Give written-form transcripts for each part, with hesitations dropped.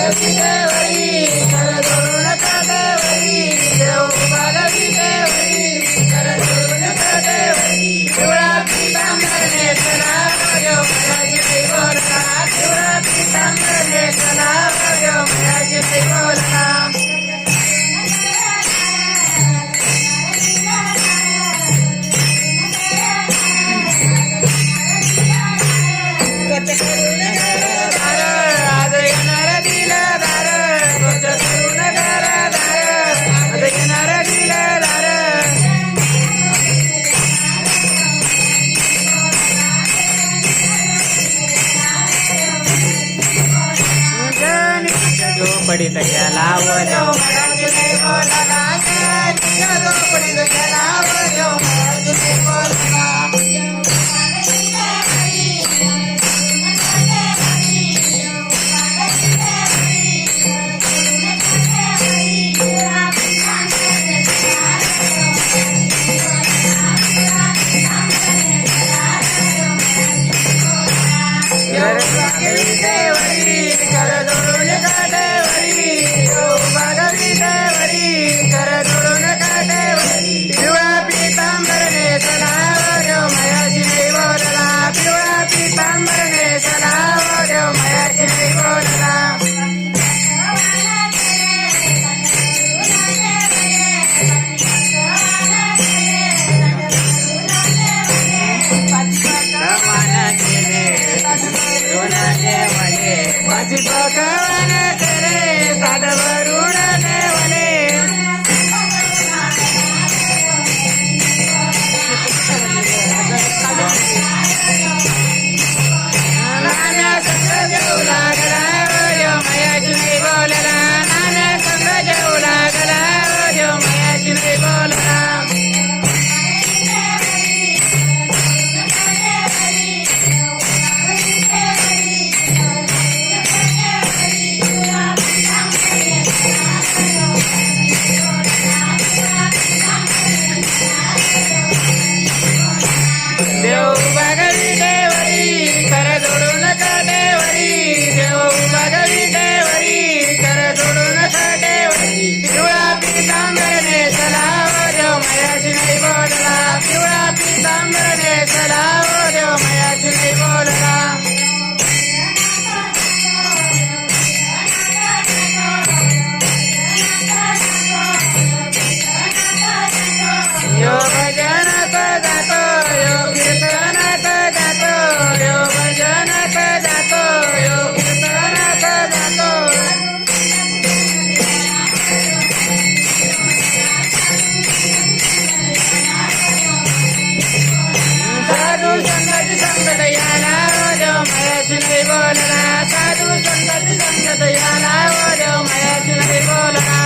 भगवी देवरी कर जोडून देवरी देव भगवी देवरी कर जोडून देवरी पिवळा पितांबर नेसला देव मयाची नाही बोलला पिवळा पितांबर नेसला देव मयाची नाही बोलला पडित गेला वयो मराठी नाही बोलला पडित गेला वयो मराठी नाही बोलला देवरी कर जोडून देवरी भगवी देवरी कर जोडून देवरी पिवळा पितांबर नेसला देव मयाची नाही बोलला पिवळा पितांबर नेसला देव मयाची नाही बोलला माझी भगवान करे साधवरून देवले नाम्या संग जेऊ लागला देव मयाची नाही बोलला नाम्या संग जेऊ लागला देव मयाची नाही बोलला देव भगवी देवरी कर जोडून देवरी देव भगवी देवरी कर जोडून देवरी पिवळा पितांबर नेसला देव मयाची नाही बोलला पिवळा पितांबर नेसला देव मयाची नाही बोलला यो भजनात जातो यो कीर्तनात जातो यो भजनात जातो यो कीर्तनात जातो साधू संगती संगत याला देव मयाची नाही बोलला साधू संगती संगत याला देव मयाची नाही बोलला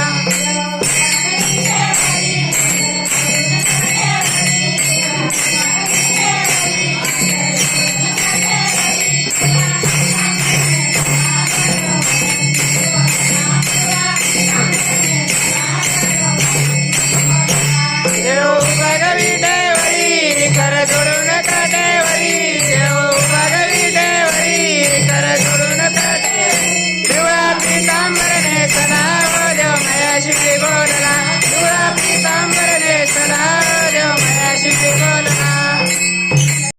देव भगवी देवरी कर जोडून देवरी